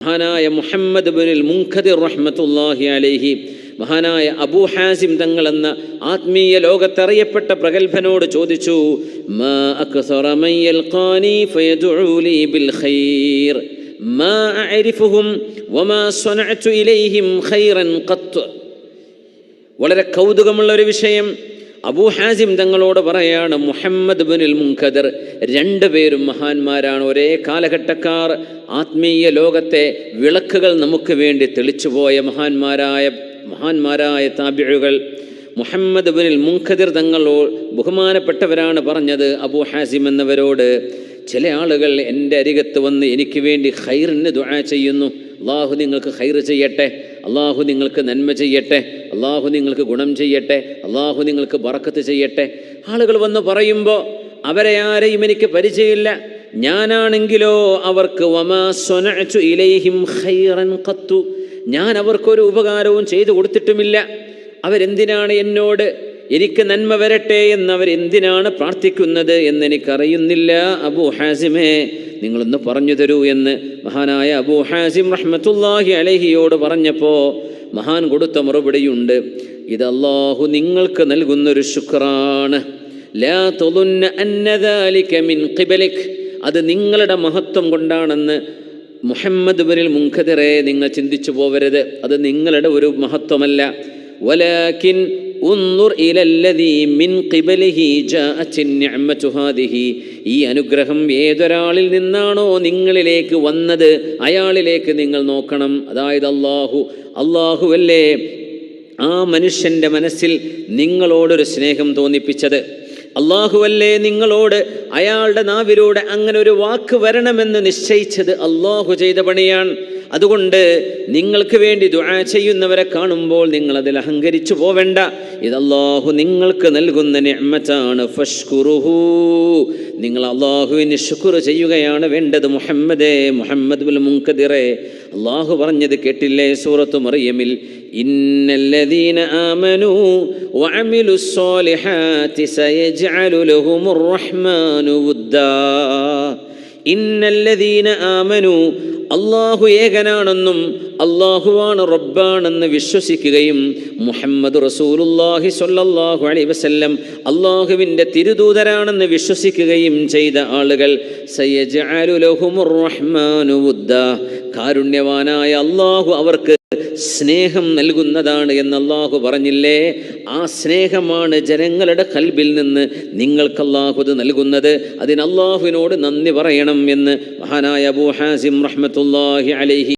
മഹാനായ മുഹമ്മദ് ബിനുൽ മുൻകദിർ റഹ്മത്തുള്ളാഹി അലൈഹി, മഹാനായ അബൂ ഹാസിം തങ്ങൾ എന്ന ആത്മീയ ലോകത്തറിയപ്പെട്ട പ്രഗത്ഭനോട് ചോദിച്ചു, മാ അക്സറ മൻ യൽഖാനി ഫയദഉ ലി ബിൽ ഖൈർ മാ അഅരിഫുഹും വമാ സനഅതു ഇലൈഹിം ഖൈറൻ ഖത്ത്. വളരെ കൗതുകമുള്ള ഒരു വിഷയം. അബൂ ഹാസിം തങ്ങളോട് പറയാണ്, മുഹമ്മദ് ബിനുൽ മുൻകദിർ, രണ്ടുപേരും മഹാന്മാരാണ്, ഒരേ കാലഘട്ടക്കാർ, ആത്മീയ ലോകത്തെ വിളക്കുകൾ നമുക്ക് വേണ്ടി തെളിച്ചുപോയ മഹാന്മാരായ താബിഉകൾ. മുഹമ്മദ് ബിനുൽ മുൻകദിർ തങ്ങളോട് ബഹുമാനപ്പെട്ടവരാണ് പറഞ്ഞത് അബൂ ഹാസിം എന്നവരോട്, ചില ആളുകൾ എൻ്റെ അരികത്ത് വന്ന് എനിക്ക് വേണ്ടി ഖൈറിന് ദുആ ചെയ്യുന്നു. അള്ളാഹു നിങ്ങൾക്ക് ഖൈർ ചെയ്യട്ടെ, അള്ളാഹു നിങ്ങൾക്ക് നന്മ ചെയ്യട്ടെ, അള്ളാഹു നിങ്ങൾക്ക് ഗുണം ചെയ്യട്ടെ, അള്ളാഹു നിങ്ങൾക്ക് ബറക്കത്ത് ചെയ്യട്ടെ. ആളുകൾ വന്ന് പറയുമ്പോൾ അവരെ ആരെയും എനിക്ക് പരിചയമില്ല. ഞാനാണെങ്കിലോ അവർക്ക് വമാ സനഅതു ഇലൈഹിം ഖൈറൻ ഖത്തു, ഞാൻ അവർക്കൊരു ഉപകാരവും ചെയ്തു കൊടുത്തിട്ടുമില്ല. അവരെന്തിനാണ് എന്നോട് എനിക്ക് നന്മ വരട്ടെ എന്നവരെന്തിനാണ് പ്രാർത്ഥിക്കുന്നത് എന്നെനിക്കറിയുന്നില്ല. അബൂ ഹാസിമേ, നിങ്ങളൊന്ന് പറഞ്ഞു തരൂ എന്ന് മഹാനായ അബൂ ഹാസിം റഹ്മത്തുള്ളാഹി അലൈഹിയോട് പറഞ്ഞപ്പോൾ മഹാൻ കൊടുത്ത മറുപടിയുണ്ട്, ഇത് അല്ലാഹു നിങ്ങൾക്ക് നൽകുന്നൊരു ശുക്റാണ്. ലാ തളുന്ന അന്ന ദാലിക മിൻ ഖിബലിക്, അത് നിങ്ങളുടെ മഹത്വം കൊണ്ടാണെന്ന് മുഹമ്മദ് ബിനുൽ മുൻകദിറെ നിങ്ങൾ ചിന്തിച്ചു പോവരുത്. അത് നിങ്ങളുടെ ഒരു മഹത്വമല്ല. വലാകിൻ ഉൻദുർ ഇലല്ലദീ മിൻ ഖിബലിഹി ജാഅത്തിൻ നിഅമതു ഹാദിഹി, ഈ അനുഗ്രഹം ഏതൊരാളിൽ നിന്നാണോ നിങ്ങളിലേക്ക് വന്നത് അയാളിലേക്ക് നിങ്ങൾ നോക്കണം. അതായത് അല്ലാഹുവല്ലേ ആ മനുഷ്യൻ്റെ മനസ്സിൽ നിങ്ങളോടൊരു സ്നേഹം തോന്നിപ്പിച്ചത്, അല്ലാഹുവല്ലേ നിങ്ങളോട് അയാളുടെ നാവിലൂടെ അങ്ങനെ ഒരു വാക്ക് വരണമെന്ന് നിശ്ചയിച്ചത് അല്ലാഹു ചെയ്ത പണിയാണ്. അതുകൊണ്ട് നിങ്ങൾക്ക് വേണ്ടി ദുആ ചെയ്യുന്നവരെ കാണുമ്പോൾ നിങ്ങൾ അതിൽ അഹങ്കരിച്ചു പോവേണ്ട. ഇത് അല്ലാഹു നിങ്ങൾക്ക് നൽകുന്ന നിഅമത്താണ്. ഫഷ്കുറുഹു, നിങ്ങൾ അല്ലാഹുവിന് ശുക്ർ ചെയ്യുകയാണ് വേണ്ടത്. മുഹമ്മദ് ബിനുൽ മുൻകദിറെ, അല്ലാഹു പറഞ്ഞത് കേട്ടില്ലേ സൂറത്തു മറിയമിൽ, ഇന്നല്ലദീന ആമനൂ വഅമിലുസ് സ്വാലിഹാത്തി സയജ്അലു ലഹുമുർ റഹ്മാനു വുദ്ദാ. ഇന്നല്ലദീന ആമനൂ, അല്ലാഹു ഏകനാണെന്നും അല്ലാഹുവാണ് റബ്ബാണെന്ന് വിശ്വസിക്കുകയും മുഹമ്മദ് റസൂലുള്ളാഹി സ്വല്ലല്ലാഹു അലൈഹി വസല്ലം അല്ലാഹുവിൻ്റെ തിരുദൂതരാണെന്ന് വിശ്വസിക്കുകയും ചെയ്ത ആളുകൾ, സയജ്അലു ലഹുമുർ റഹ്മാനു വുദ്ദാ, കാരുണ്യവാനായ അല്ലാഹു അവർക്ക് സ്നേഹം നൽകുന്നതാണ് എന്ന് അല്ലാഹു പറഞ്ഞില്ലേ. ആ സ്നേഹമാണ് ജനങ്ങളുടെ ഖൽബിൽ നിന്ന് നിങ്ങൾക്ക് അല്ലാഹു അത് നൽകുന്നത്. അതിന് അല്ലാഹുവിനോട് നന്ദി പറയണം എന്ന് മഹാനായ അബൂ ഹാസിം റഹ്മത്തുള്ളാഹി അലൈഹി